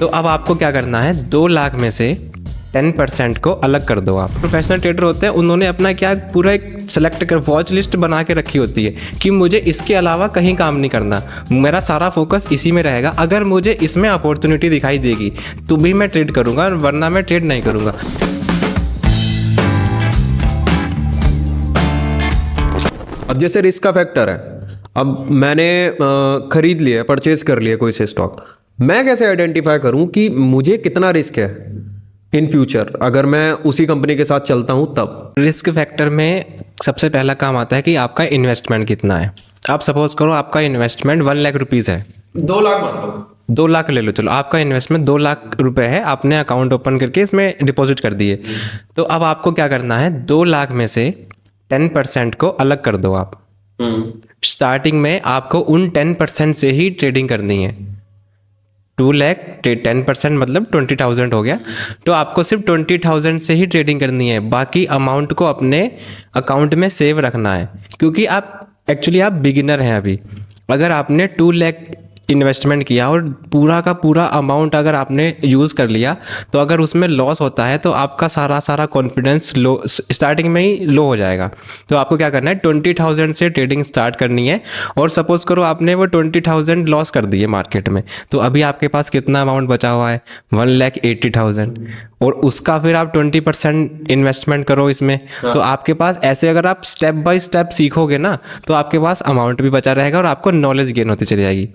तो अब आपको क्या करना है, 2 लाख में से 10% को अलग कर दो आप। प्रोफेशनल ट्रेडर होते हैं, उन्होंने अपना क्या पूरा एक सेलेक्ट कर वॉच लिस्ट बना के रखी होती है कि मुझे इसके अलावा कहीं काम नहीं करना, मेरा सारा फोकस इसी में रहेगा। अगर मुझे इसमें अपॉर्चुनिटी दिखाई देगी तो भी मैं ट्रेड करूँगा, वरना मैं ट्रेड नहीं करूँगा। अब जैसे रिस्क का फैक्टर है, अब मैंने खरीद लिया, परचेज कर लिया कोई से स्टॉक, मैं कैसे आइडेंटिफाई करूं कि मुझे कितना रिस्क है इन फ्यूचर अगर मैं उसी कंपनी के साथ चलता हूं तब? रिस्क फैक्टर में सबसे पहला काम आता है कि आपका इन्वेस्टमेंट कितना है। आप सपोज करो आपका इन्वेस्टमेंट 1 लाख रुपीज़ है, 2 लाख मान लो, 2 लाख ले लो, चलो आपका इन्वेस्टमेंट 2 लाख रुपए है, आपने अकाउंट ओपन करके इसमें डिपॉजिट कर दिए। तो अब आपको क्या करना है, 2 लाख में से 10% को अलग कर दो आप। स्टार्टिंग में आपको उन 10% से ही ट्रेडिंग करनी है। 2 लाख 10% मतलब 20,000 हो गया, तो आपको सिर्फ 20,000 से ही ट्रेडिंग करनी है, बाकी अमाउंट को अपने अकाउंट में सेव रखना है। क्योंकि आप बिगिनर हैं अभी। अगर आपने 2 लाख इन्वेस्टमेंट किया और पूरा का पूरा अमाउंट अगर आपने यूज़ कर लिया, तो अगर उसमें लॉस होता है तो आपका सारा कॉन्फिडेंस लो, स्टार्टिंग में ही लो हो जाएगा। तो आपको क्या करना है, 20,000 से ट्रेडिंग स्टार्ट करनी है। और सपोज करो आपने वो 20,000 लॉस कर दिए मार्केट में, तो अभी आपके पास कितना अमाउंट बचा हुआ है, 1,80,000, और उसका फिर आप 20% इन्वेस्टमेंट करो इसमें। तो आपके पास ऐसे अगर आप स्टेप बाय स्टेप सीखोगे ना, तो आपके पास अमाउंट भी बचा रहेगा और आपको नॉलेज गेन होती चली जाएगी।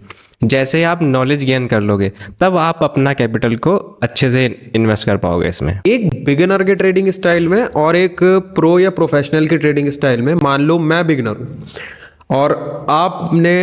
जैसे आप नॉलेज गेन कर लोगे तब आप अपना कैपिटल को अच्छे से इन्वेस्ट कर पाओगे इसमें। एक बिगिनर के ट्रेडिंग स्टाइल में और एक प्रो या प्रोफेशनल के ट्रेडिंग स्टाइल में, मान लो मैं बिगिनर हूं और आपने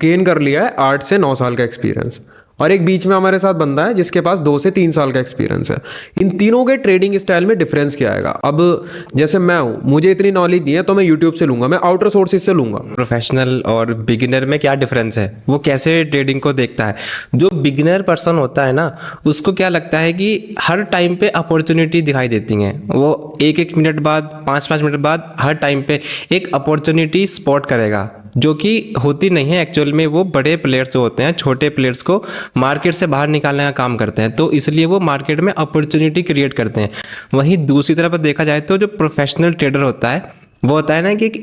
गेन कर लिया है 8 से 9 साल का एक्सपीरियंस, और एक बीच में हमारे साथ बंदा है जिसके पास 2 से 3 साल का एक्सपीरियंस है। इन तीनों के ट्रेडिंग स्टाइल में डिफरेंस क्या आएगा? अब जैसे मैं हूं, मुझे इतनी नॉलेज नहीं है तो मैं यूट्यूब से लूंगा, मैं आउटर सोर्सेज से लूंगा। प्रोफेशनल और बिगिनर में क्या डिफरेंस है, वो कैसे ट्रेडिंग को देखता है। जो बिगिनर पर्सन होता है ना, उसको क्या लगता है कि हर टाइम पे अपॉर्चुनिटी दिखाई देती हैं। वो एक मिनट बाद, 5 मिनट बाद हर टाइम पे एक अपॉर्चुनिटी स्पॉट करेगा, जो कि होती नहीं है एक्चुअल में। वो बड़े प्लेयर्स जो होते हैं, छोटे प्लेयर्स को मार्केट से बाहर निकालने का काम करते हैं, तो इसलिए वो मार्केट में अपॉर्चुनिटी क्रिएट करते हैं। वहीं दूसरी तरफ देखा जाए तो जो प्रोफेशनल ट्रेडर होता है, वो होता है ना कि एक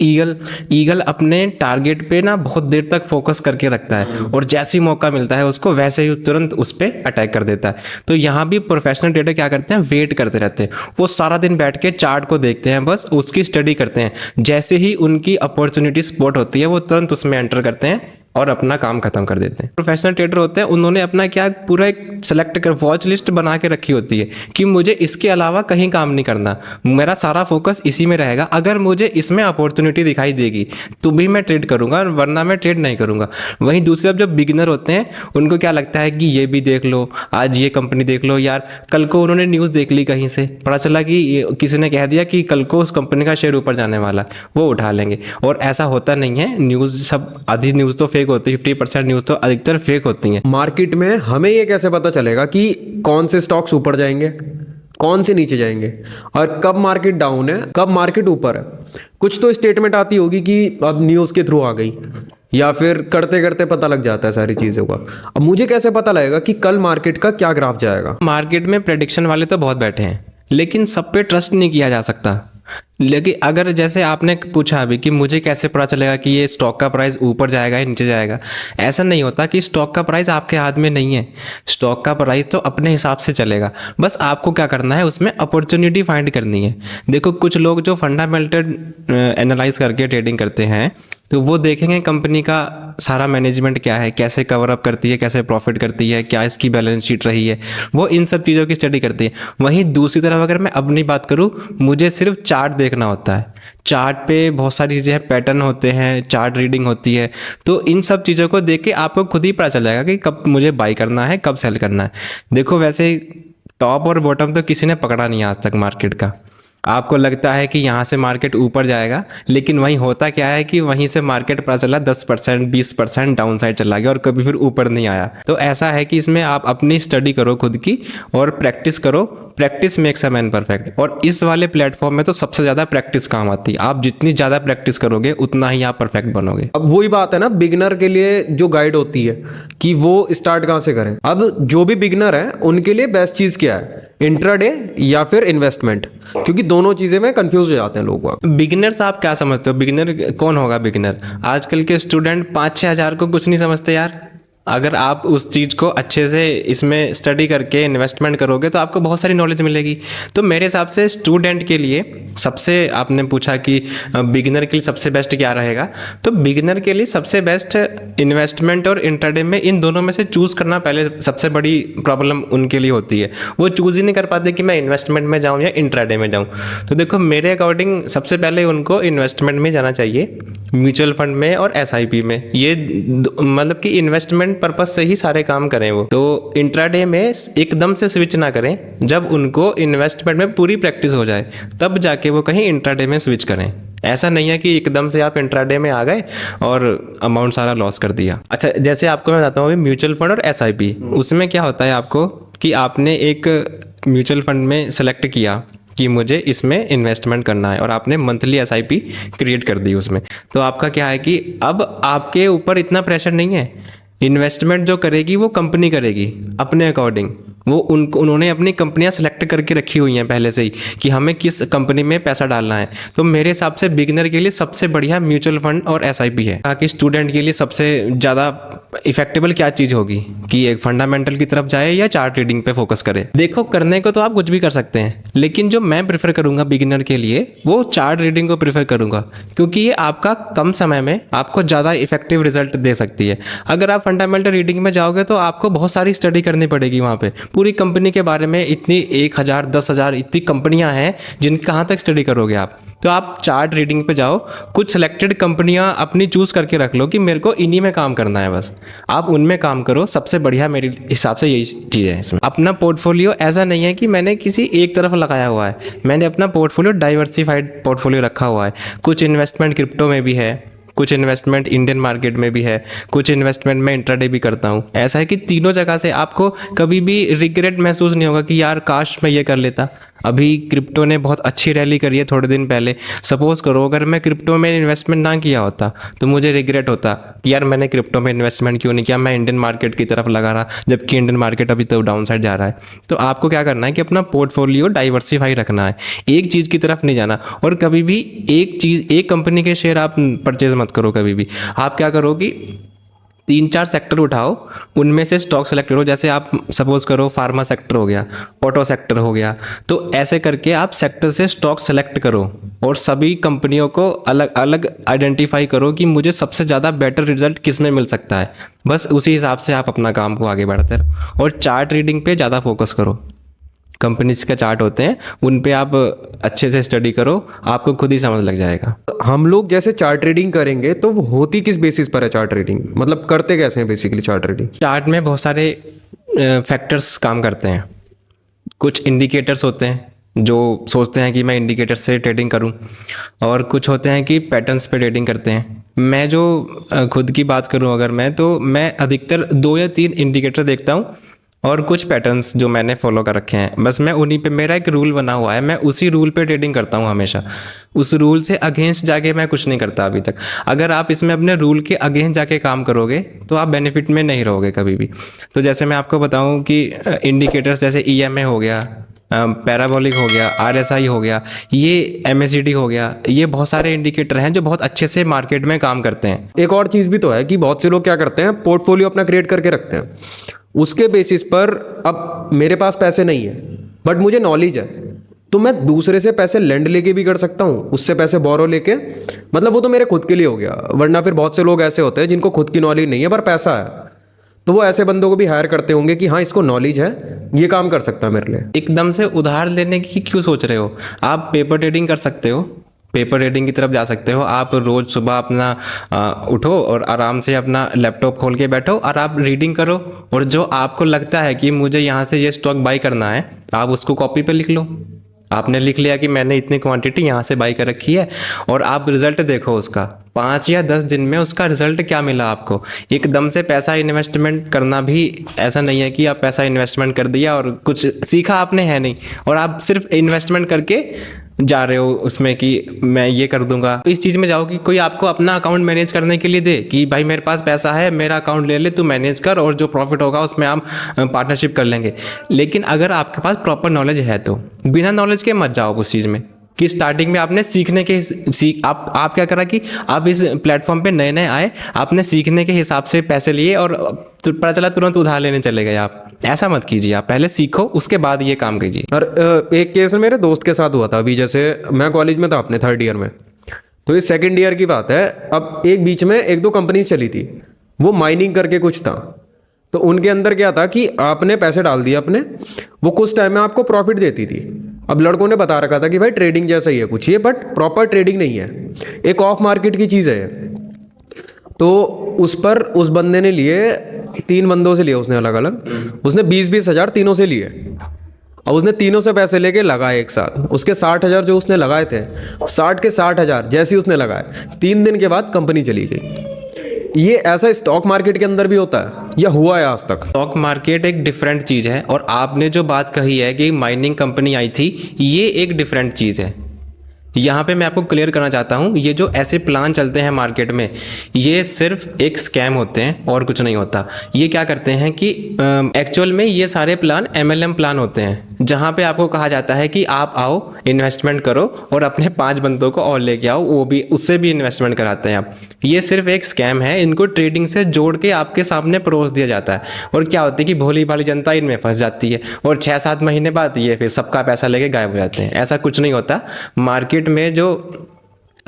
ईगल अपने टारगेट पे ना बहुत देर तक फोकस करके रखता है, और जैसे ही मौका मिलता है उसको वैसे ही तुरंत उस पर अटैक कर देता है। तो यहाँ भी प्रोफेशनल ट्रेडर क्या करते हैं, वेट करते रहते हैं। वो सारा दिन बैठ के चार्ट को देखते हैं, बस उसकी स्टडी करते हैं। जैसे ही उनकी अपॉर्चुनिटी स्पॉट होती है, वो तुरंत उसमें एंटर करते हैं और अपना काम खत्म कर देते हैं। प्रोफेशनल ट्रेडर होते हैं, उन्होंने अपना क्या पूरा एक सेलेक्ट कर वॉच लिस्ट बना के रखी होती है कि मुझे इसके अलावा कहीं काम नहीं करना, मेरा सारा फोकस इसी में रहेगा। अगर मुझे इसमें अपॉर्चुनिटी दिखाई देगी तो भी मैं ट्रेड करूंगा, वरना मैं ट्रेड नहीं करूंगा। वहीं दूसरी तरफ जब बिगिनर होते हैं, उनको क्या लगता है कि ये भी देख लो, आज ये कंपनी देख लो यार, कल को उन्होंने न्यूज़ देख ली, कहीं से पता चला कि किसी ने कह दिया कि कल को उस कंपनी का शेयर ऊपर जाने वाला है, वो उठा लेंगे। और ऐसा होता नहीं है, न्यूज़ सब, आधी न्यूज़ तो फेक होती है, 50% न्यूज़ तो अधिकतर फेक होती हैं। मार्केट में हमें ये कैसे पता चलेगा कि कौन से स्टॉक्स ऊपर जाएंगे, कौन से नीचे जाएंगे, और कब मार्केट डाउन है, कब मार्केट ऊपर है? कुछ तो स्टेटमेंट आती होगी कि अब न्यूज़ के थ्रू आ गई, या फिर करते करते पता लग जाता है सारी चीज़ों का। अब मुझे कैसे पता लगेगा कि कल मार्केट का क्या ग्राफ जाएगा? मार्केट में प्रेडिक्शन वाले तो बहुत बैठे हैं, लेकिन सब पे ट्रस्ट नहीं किया जा सकता। लेकिन अगर जैसे आपने पूछा अभी कि मुझे कैसे पता चलेगा कि ये स्टॉक का प्राइस ऊपर जाएगा या नीचे जाएगा, ऐसा नहीं होता कि स्टॉक का प्राइस आपके हाथ में नहीं है। स्टॉक का प्राइस तो अपने हिसाब से चलेगा, बस आपको क्या करना है, उसमें अपॉर्चुनिटी फाइंड करनी है। देखो, कुछ लोग जो फंडामेंटल एनालाइज करके ट्रेडिंग करते हैं, तो वो देखेंगे कंपनी का सारा मैनेजमेंट क्या है, कैसे कवर अप करती है, कैसे प्रॉफिट करती है, क्या इसकी बैलेंस शीट रही है, वो इन सब चीज़ों की स्टडी करती है। वहीं दूसरी तरफ अगर मैं अपनी बात करूँ, मुझे सिर्फ चार्ट देखना होता है। चार्ट पे बहुत सारी चीज़ें हैं, पैटर्न होते हैं, चार्ट रीडिंग होती है। तो इन सब चीज़ों को देख के आपको खुद ही पता चल जाएगा कि कब मुझे बाई करना है, कब सेल करना है। देखो, वैसे टॉप और बॉटम तो किसी ने पकड़ा नहीं आज तक मार्केट का। आपको लगता है कि यहाँ से मार्केट ऊपर जाएगा, लेकिन वहीं होता क्या है कि वहीं से मार्केट पता चला 10% 20% डाउन साइड चला गया और कभी फिर ऊपर नहीं आया। तो ऐसा है कि इसमें आप अपनी स्टडी करो खुद की और प्रैक्टिस करो। Practice makes a man perfect. और इस वाले प्लेटफॉर्म में तो सबसे ज़्यादा प्रैक्टिस काम आती है। आप जितनी ज़्यादा प्रैक्टिस करोगे उतना ही आप परफेक्ट बनोगे। अब वही बात है ना, बिगनर के लिए जो गाइड होती है कि वो स्टार्ट कहाँ से करें। अब जो भी बिगनर है उनके लिए बेस्ट चीज़ क्या है, इंट्राडे या फिर इन्वेस्टमेंट, क्योंकि दोनों चीज़ें में कंफ्यूज हो जाते हैं लोग। बिगिनर्स आप क्या समझते हो? बिगिनर कौन होगा? बिगिनर आजकल के स्टूडेंट 5-6 हज़ार को कुछ नहीं समझते यार। अगर आप उस चीज़ को अच्छे से इसमें स्टडी करके इन्वेस्टमेंट करोगे तो आपको बहुत सारी नॉलेज मिलेगी। तो मेरे हिसाब से स्टूडेंट के लिए सबसे, आपने पूछा कि बिगिनर के लिए सबसे बेस्ट क्या रहेगा, तो बिगिनर के लिए सबसे बेस्ट इन्वेस्टमेंट और इंट्राडे में, इन दोनों में से चूज़ करना पहले सबसे बड़ी प्रॉब्लम उनके लिए होती है। वो चूज़ ही नहीं कर पाते कि मैं इन्वेस्टमेंट में जाऊँ या इंट्राडे में जाऊँ। तो देखो मेरे अकॉर्डिंग सबसे पहले उनको इन्वेस्टमेंट में जाना चाहिए, म्यूचुअल फंड में और एसआईपी में। ये मतलब कि इन्वेस्टमेंट पर्पस से ही सारे काम करें वो। तो इंट्राडे में एकदम से स्विच ना करें, जब उनको इन्वेस्टमेंट में पूरी प्रैक्टिस हो जाए तब जाके वो कहीं इंट्राडे में स्विच करें। ऐसा नहीं है कि एकदम से आप इंट्राडे में आ गए और अमाउंट सारा लॉस कर दिया। अच्छा, जैसे आपको मैं बताता हूँ अभी म्यूचुअल फंड और एसआईपी, उसमें क्या होता है आपको कि आपने एक म्यूचुअल फंड में सेलेक्ट किया कि मुझे इसमें इन्वेस्टमेंट करना है और आपने मंथली एसआईपी क्रिएट कर दी उसमें। तो आपका क्या है कि अब आपके ऊपर इतना प्रेशर नहीं है। इन्वेस्टमेंट जो करेगी वो कंपनी करेगी अपने अकॉर्डिंग। वो उन्होंने अपनी कंपनियां सेलेक्ट करके रखी हुई हैं पहले से ही कि हमें किस कंपनी में पैसा डालना है। तो मेरे हिसाब से बिगिनर के लिए सबसे बढ़िया म्यूचुअल फंड और एसआईपी है। ताकि स्टूडेंट के लिए सबसे ज़्यादा इफेक्टेबल क्या चीज़ होगी कि एक फंडामेंटल की तरफ जाए या चार्ट रीडिंग पे फोकस करे। देखो करने को तो आप कुछ भी कर सकते हैं, लेकिन जो मैं प्रेफर करूंगा बिगिनर के लिए वो चार्ट रीडिंग को प्रेफर करूंगा, क्योंकि ये आपका कम समय में आपको ज़्यादा इफेक्टिव रिजल्ट दे सकती है। अगर आप फंडामेंटल रीडिंग में जाओगे तो आपको बहुत सारी स्टडी करनी पड़ेगी वहाँ पे, पूरी कंपनी के बारे में। इतनी 1000 10,000 इतनी कंपनियां हैं जिनकी कहाँ तक स्टडी करोगे आप। तो आप चार्ट रीडिंग पे जाओ, कुछ सिलेक्टेड कंपनियां अपनी चूज करके रख लो कि मेरे को इन्हीं में काम करना है, बस आप उनमें काम करो। सबसे बढ़िया मेरे हिसाब से यही चीज़ है इसमें। अपना पोर्टफोलियो ऐसा नहीं है कि मैंने किसी एक तरफ लगाया हुआ है, मैंने अपना पोर्टफोलियो डाइवर्सिफाइड पोर्टफोलियो रखा हुआ है। कुछ इन्वेस्टमेंट क्रिप्टो में भी है, कुछ इन्वेस्टमेंट इंडियन मार्केट में भी है, कुछ इन्वेस्टमेंट मैं इंट्राडे भी करता हूँ। ऐसा है कि तीनों जगह से आपको कभी भी रिग्रेट महसूस नहीं होगा कि यार काश मैं ये कर लेता। अभी क्रिप्टो ने बहुत अच्छी रैली करी है थोड़े दिन पहले। सपोज करो अगर मैं क्रिप्टो में इन्वेस्टमेंट ना किया होता तो मुझे रिग्रेट होता कि यार मैंने क्रिप्टो में इन्वेस्टमेंट क्यों नहीं किया, मैं इंडियन मार्केट की तरफ लगा रहा, जबकि इंडियन मार्केट अभी तो डाउन साइड जा रहा है। तो आपको क्या करना है कि अपना पोर्टफोलियो डाइवर्सिफाई रखना है, एक चीज़ की तरफ नहीं जाना। और कभी भी एक कंपनी के शेयर आप परचेज मत करो। कभी भी आप क्या करो कि 3-4 सेक्टर उठाओ, उनमें से स्टॉक सेलेक्ट करो। जैसे आप सपोज करो फार्मा सेक्टर हो गया, ऑटो सेक्टर हो गया, तो ऐसे करके आप सेक्टर से स्टॉक सेलेक्ट करो और सभी कंपनियों को अलग अलग आइडेंटिफाई करो कि मुझे सबसे ज़्यादा बेटर रिजल्ट किस में मिल सकता है। बस उसी हिसाब से आप अपना काम को आगे बढ़ाते रहो और चार्ट रीडिंग पे ज़्यादा फोकस करो। कंपनीज के चार्ट होते हैं उन पे आप अच्छे से स्टडी करो, आपको खुद ही समझ लग जाएगा। हम लोग जैसे चार्ट रीडिंग करेंगे तो वो होती किस बेसिस पर है चार्ट रीडिंग, मतलब करते कैसे हैं बेसिकली चार्ट रीडिंग? चार्ट में बहुत सारे फैक्टर्स काम करते हैं। कुछ इंडिकेटर्स होते हैं जो सोचते हैं कि मैं इंडिकेटर से ट्रेडिंग करूं, और कुछ होते हैं कि पैटर्न्स पे ट्रेडिंग करते हैं। मैं जो खुद की बात करूं अगर मैं मैं अधिकतर 2 या 3 इंडिकेटर देखता हूं और कुछ पैटर्न्स जो मैंने फॉलो कर रखे हैं, बस मैं उन्हीं पे, मेरा एक रूल बना हुआ है, मैं उसी रूल पे ट्रेडिंग करता हूँ हमेशा। उस रूल से अगेंस्ट जाके मैं कुछ नहीं करता अभी तक। अगर आप इसमें अपने रूल के अगेंस्ट जाके काम करोगे तो आप बेनिफिट में नहीं रहोगे कभी भी। तो जैसे मैं आपको बताऊँ कि इंडिकेटर्स जैसे EMA हो गया, पैराबोलिक हो गया, RSI हो गया, ये MACD हो गया, ये बहुत सारे इंडिकेटर हैं जो बहुत अच्छे से मार्केट में काम करते हैं। एक और चीज़ भी तो है कि बहुत से लोग क्या करते हैं, पोर्टफोलियो अपना क्रिएट करके रखते हैं, उसके बेसिस पर अब मेरे पास पैसे नहीं है बट मुझे नॉलेज है, तो मैं दूसरे से पैसे लेंड लेके भी कर सकता हूँ, उससे पैसे बोरो लेके, मतलब वो तो मेरे खुद के लिए हो गया। वरना फिर बहुत से लोग ऐसे होते हैं जिनको खुद की नॉलेज नहीं है पर पैसा है, तो वो ऐसे बंदों को भी हायर करते होंगे कि हाँ इसको नॉलेज है, ये काम कर सकता है मेरे लिए। एकदम से उधार लेने की क्यों सोच रहे हो? आप पेपर ट्रेडिंग कर सकते हो, पेपर ट्रेडिंग की तरफ जा सकते हो। आप रोज सुबह अपना उठो और आराम से अपना लैपटॉप खोल के बैठो और आप रीडिंग करो, और जो आपको लगता है कि मुझे यहाँ से ये स्टॉक बाई करना है, आप उसको कॉपी पे लिख लो। आपने लिख लिया कि मैंने इतनी क्वांटिटी यहाँ से बाई कर रखी है, और आप रिजल्ट देखो उसका 5 या 10 दिन में उसका रिजल्ट क्या मिला आपको। एकदम से पैसा इन्वेस्टमेंट करना भी ऐसा नहीं है कि आप पैसा इन्वेस्टमेंट कर दिया और कुछ सीखा आपने है नहीं, और आप सिर्फ इन्वेस्टमेंट करके जा रहे हो उसमें कि मैं ये कर दूंगा। तो इस चीज़ में जाओ कि कोई आपको अपना अकाउंट मैनेज करने के लिए दे कि भाई मेरे पास पैसा है, मेरा अकाउंट ले ले, तू मैनेज कर, और जो प्रॉफिट होगा उसमें हम पार्टनरशिप कर लेंगे। लेकिन अगर आपके पास प्रॉपर नॉलेज है तो बिना नॉलेज के मत जाओ उस चीज़ में कि स्टार्टिंग में आपने सीखने के आप क्या करा कि आप इस प्लेटफॉर्म पे नए नए आए, आपने सीखने के हिसाब से पैसे लिए और तो पता चला तुरंत उधार लेने चले गए। आप ऐसा मत कीजिए, आप पहले सीखो उसके बाद ये काम कीजिए। और एक केस मेरे दोस्त के साथ हुआ था। अभी जैसे मैं कॉलेज में था अपने 3rd ईयर में, तो ये 2nd ईयर की बात है। अब एक बीच में 1-2 कंपनीज चली थी, वो माइनिंग करके कुछ था। तो उनके अंदर क्या था कि आपने पैसे डाल दिए अपने, वो कुछ टाइम में आपको प्रॉफिट देती थी। अब लड़कों ने बता रखा था कि भाई ट्रेडिंग जैसा ही है कुछ ये, बट प्रॉपर ट्रेडिंग नहीं है, एक ऑफ मार्केट की चीज़ है ये। तो उस पर उस बंदे ने लिए 3 बंदों से लिए उसने अलग अलग, उसने 20-20 हज़ार तीनों से लिए। और उसने तीनों से पैसे लेके लगाए एक साथ। उसके 60 हज़ार जो उसने लगाए थे, 60 के 60 हज़ार जैसे ही उसने लगाए, 3 दिन के बाद कंपनी चली गई। ये ऐसा स्टॉक मार्केट के अंदर भी होता है या हुआ है आज तक? स्टॉक मार्केट एक डिफरेंट चीज़ है, और आपने जो बात कही है कि माइनिंग कंपनी आई थी, ये एक डिफरेंट चीज़ है। यहाँ पे मैं आपको क्लियर करना चाहता हूँ, ये जो ऐसे प्लान चलते हैं मार्केट में, ये सिर्फ एक स्कैम होते हैं और कुछ नहीं होता। ये क्या करते हैं कि एक्चुअल में ये सारे प्लान MLM प्लान होते हैं, जहाँ पे आपको कहा जाता है कि आप आओ, इन्वेस्टमेंट करो और अपने 5 बंदों को और लेके आओ, वो भी उससे भी इन्वेस्टमेंट कराते हैं आप। ये सिर्फ एक स्कैम है, इनको ट्रेडिंग से जोड़ के आपके सामने परोस दिया जाता है। और क्या होता है कि भोली भाली जनता इनमें फंस जाती है, और 6-7 महीने बाद ये फिर सबका पैसा लेके गायब हो जाते हैं। ऐसा कुछ नहीं होता। मार्केट में जो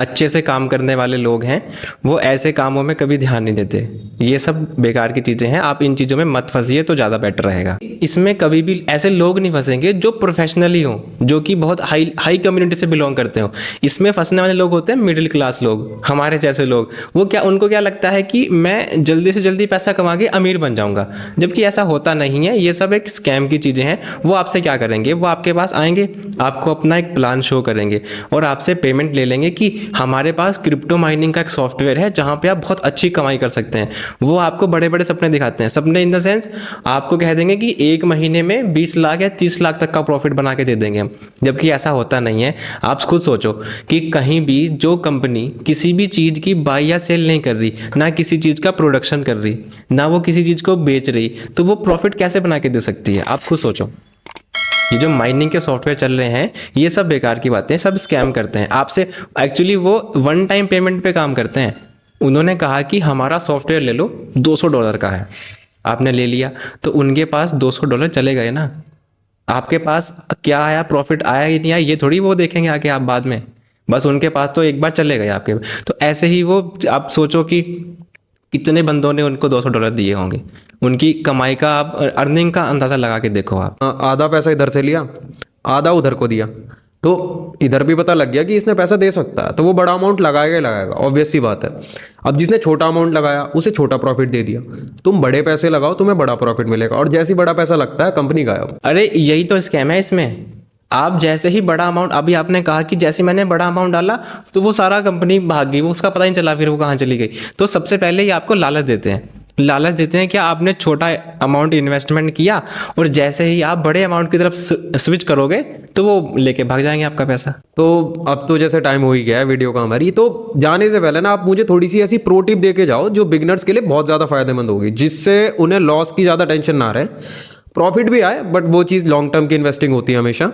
अच्छे से काम करने वाले लोग हैं, वो ऐसे कामों में कभी ध्यान नहीं देते। ये सब बेकार की चीज़ें हैं, आप इन चीज़ों में मत फंसिए तो ज़्यादा बेटर रहेगा। इसमें कभी भी ऐसे लोग नहीं फंसेंगे जो प्रोफेशनली हों, जो कि बहुत हाई कम्युनिटी से बिलोंग करते हो। इसमें फंसने वाले लोग होते हैं मिडिल क्लास लोग, हमारे जैसे लोग। उनको क्या लगता है कि मैं जल्दी से जल्दी पैसा कमा के अमीर बन जाऊँगा, जबकि ऐसा होता नहीं है। ये सब एक स्कैम की चीज़ें हैं। वो आपसे क्या करेंगे, वो आपके पास आएंगे, आपको अपना एक प्लान शो करेंगे और आपसे पेमेंट ले लेंगे कि हमारे पास क्रिप्टो माइनिंग का एक सॉफ्टवेयर है जहां पे आप बहुत अच्छी कमाई कर सकते हैं। वो आपको बड़े बड़े सपने दिखाते हैं। सपने इन द सेंस, आपको कह देंगे कि 1 महीने में 20 लाख या 30 लाख तक का प्रॉफिट बना के दे देंगे हम, जबकि ऐसा होता नहीं है। आप खुद सोचो कि कहीं भी जो कंपनी किसी भी चीज़ की बाई या सेल नहीं कर रही, ना किसी चीज़ का प्रोडक्शन कर रही, ना वो किसी चीज़ को बेच रही, तो वो प्रॉफिट कैसे बना के दे सकती है? आप खुद सोचो। ये जो माइनिंग के सॉफ्टवेयर चल रहे हैं, ये सब बेकार की बातें, सब स्कैम करते हैं आपसे। एक्चुअली वो 1 टाइम पेमेंट पे काम करते हैं। उन्होंने कहा कि हमारा सॉफ्टवेयर ले लो, $200 का है। आपने ले लिया तो उनके पास $200 चले गए ना। आपके पास क्या आया, प्रॉफिट आया या नहीं आया, ये थोड़ी वो देखेंगे आके आप बाद में। बस उनके पास तो एक बार चले गए आपके। तो ऐसे ही वो, आप सोचो कि कितने बंदों ने उनको $200 दिए होंगे। उनकी कमाई का, आप अर्निंग का अंदाज़ा लगा के देखो आप। आधा पैसा इधर से लिया, आधा उधर को दिया, तो इधर भी पता लग गया कि इसने पैसा दे सकता है, तो वो बड़ा अमाउंट लगाएगा ही लगाएगा, ऑब्वियस सी बात है। अब जिसने छोटा अमाउंट लगाया उसे छोटा प्रॉफिट दे दिया। तुम बड़े पैसे लगाओ, तुम्हें बड़ा प्रॉफिट मिलेगा, और जैसे ही बड़ा पैसा लगता है कंपनी गायब। अरे यही तो स्कैम है इसमें। आप जैसे ही बड़ा अमाउंट, अभी आपने कहा कि जैसे मैंने बड़ा अमाउंट डाला तो वो सारा कंपनी भाग गई, वो उसका पता नहीं चला फिर वो कहाँ चली गई। तो सबसे पहले ये आपको लालच देते हैं। लालच देते हैं कि आपने छोटा अमाउंट इन्वेस्टमेंट किया और जैसे ही आप बड़े अमाउंट की तरफ स्विच करोगे तो वो लेके भाग जाएंगे आपका पैसा। तो अब तो जैसे टाइम हो ही गया है वीडियो का हमारी, तो जाने से पहले ना आप मुझे थोड़ी सी ऐसी प्रो टिप दे के जाओ जो बिगनर्स के लिए बहुत ज़्यादा फायदेमंद होगी, जिससे उन्हें लॉस की ज़्यादा टेंशन ना रहे, प्रॉफिट भी आए, बट वो चीज़ लॉन्ग टर्म की इन्वेस्टिंग होती है हमेशा,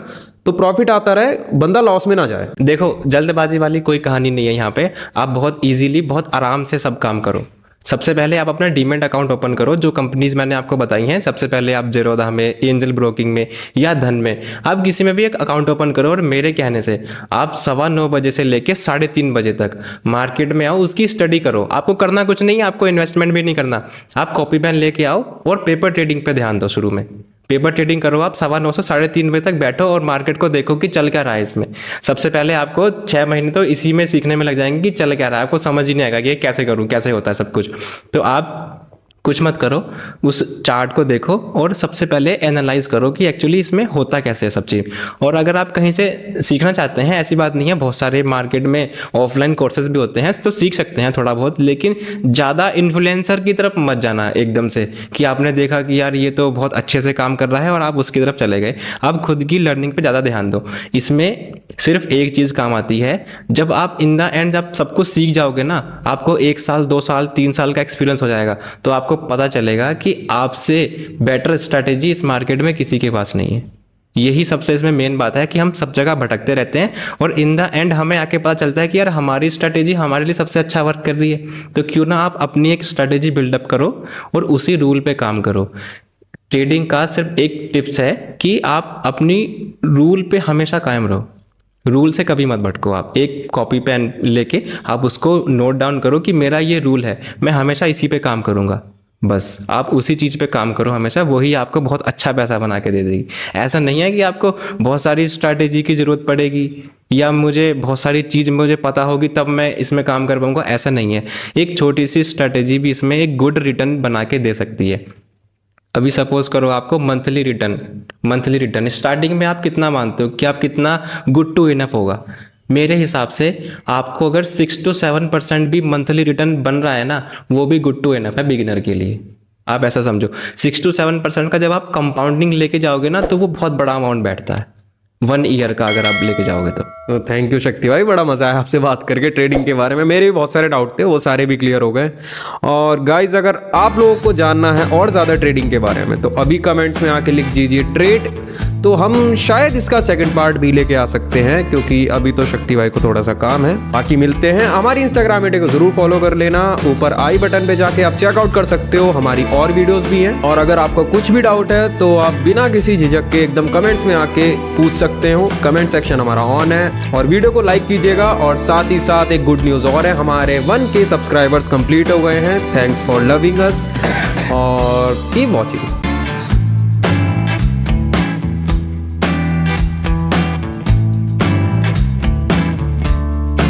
तो प्रॉफिट आता रहे, बंदा लॉस में ना जाए। देखो, जल्दबाजी वाली कोई कहानी नहीं है यहाँ पे। आप बहुत इजीली, बहुत आराम से सब काम करो। सबसे पहले आप अपना डीमैट अकाउंट ओपन करो। जो कंपनीज मैंने आपको बताई हैं, सबसे पहले आप ज़ेरोधा में, एंजल ब्रोकिंग में या धन में, आप किसी में भी एक अकाउंट ओपन करो। और मेरे कहने से आप 9:15 बजे से लेके 3:30 बजे तक मार्केट में आओ, उसकी स्टडी करो। आपको करना कुछ नहीं है, आपको इन्वेस्टमेंट भी नहीं करना। आप कॉपी पेन लेके आओ और पेपर ट्रेडिंग पे ध्यान दो। शुरू में पेपर ट्रेडिंग करो आप, 9:15 से 3:30 बजे तक बैठो और मार्केट को देखो कि चल क्या रहा है इसमें। सबसे पहले आपको 6 महीने तो इसी में सीखने में लग जाएंगे कि चल क्या रहा है। आपको समझ ही नहीं आएगा कि ये कैसे करूं, कैसे होता है सब कुछ। तो आप कुछ मत करो, उस चार्ट को देखो और सबसे पहले एनालाइज करो कि एक्चुअली इसमें होता कैसे है सब चीज़। और अगर आप कहीं से सीखना चाहते हैं, ऐसी बात नहीं है, बहुत सारे मार्केट में ऑफलाइन कोर्सेज भी होते हैं तो सीख सकते हैं थोड़ा बहुत, लेकिन ज़्यादा इन्फ्लुएंसर की तरफ मत जाना एकदम से कि आपने देखा कि यार ये तो बहुत अच्छे से काम कर रहा है और आप उसकी तरफ चले गए। आप खुद की लर्निंग पे ज़्यादा ध्यान दो। इसमें सिर्फ एक चीज़ काम आती है, जब आप इन द एंड जब सब कुछ सीख जाओगे ना, आपको 1 साल 2 साल 3 साल का एक्सपीरियंस हो जाएगा, तो आपको पता चलेगा कि आपसे बेटर स्ट्रैटेजी इस मार्केट में किसी के पास नहीं है। यही सबसे इसमें मेन बात है कि हम सब जगह भटकते रहते हैं और इन द एंड हमें आके पता चलता है कि यार हमारी स्ट्रैटेजी हमारे लिए सबसे अच्छा वर्क कर रही है। तो क्यों ना आप अपनी एक स्ट्रैटेजी बिल्डअप करो और उसी रूल पे काम करो। ट्रेडिंग का सिर्फ एक टिप्स है कि आप अपनी रूल पे हमेशा कायम रहो, रूल से कभी मत भटको। आप एक कॉपी पेन लेके आप उसको नोट डाउन करो कि मेरा ये रूल है, मैं हमेशा इसी पे काम करूंगा। बस आप उसी चीज़ पे काम करो हमेशा, वही आपको बहुत अच्छा पैसा बना के दे देगी। ऐसा नहीं है कि आपको बहुत सारी स्ट्रैटेजी की ज़रूरत पड़ेगी या मुझे बहुत सारी चीज़ मुझे पता होगी तब मैं इसमें काम कर पाऊंगा, ऐसा नहीं है। एक छोटी सी स्ट्रैटेजी भी इसमें एक गुड रिटर्न बना के दे सकती है। अभी सपोज करो आपको मंथली रिटर्न स्टार्टिंग में आप कितना मानते हो कि आप कितना गुड टू इनफ होगा? मेरे हिसाब से आपको अगर 6 to 7% भी मंथली रिटर्न बन रहा है ना, वो भी गुड टू इनफ है बिगिनर के लिए। आप ऐसा समझो 6 to 7% का जब आप कंपाउंडिंग लेके जाओगे ना, तो वो बहुत बड़ा अमाउंट बैठता है 1 ईयर का अगर आप लेके जाओगे तो थैंक यू शक्ति भाई, बड़ा मजा आया आपसे बात करके ट्रेडिंग के बारे में। मेरे भी बहुत सारे डाउट थे, वो सारे भी क्लियर हो गए। और गाइज अगर आप लोगों को जानना है और ज़्यादा ट्रेडिंग के बारे में तो अभी कमेंट्स में आके लिख दीजिए ट्रेड, तो हम शायद इसका सेकंड पार्ट भी लेके आ सकते हैं, क्योंकि अभी तो शक्ति भाई को थोड़ा सा काम है। बाकी मिलते हैं। हमारी इंस्टाग्राम आईडी को जरूर फॉलो कर लेना, ऊपर आई बटन पे जाके आप चेकआउट कर सकते हो, हमारी और वीडियोस भी हैं। और अगर आपको कुछ भी डाउट है तो आप बिना किसी झिझक के एकदम कमेंट्स में आके पूछ सकते हो। कमेंट सेक्शन हमारा ऑन है। और वीडियो को लाइक कीजिएगा। और साथ ही साथ एक गुड न्यूज़ और है, हमारे 1K सब्सक्राइबर्स कंप्लीट हो गए हैं। थैंक्स फॉर लविंग अस और कीप वॉचिंग।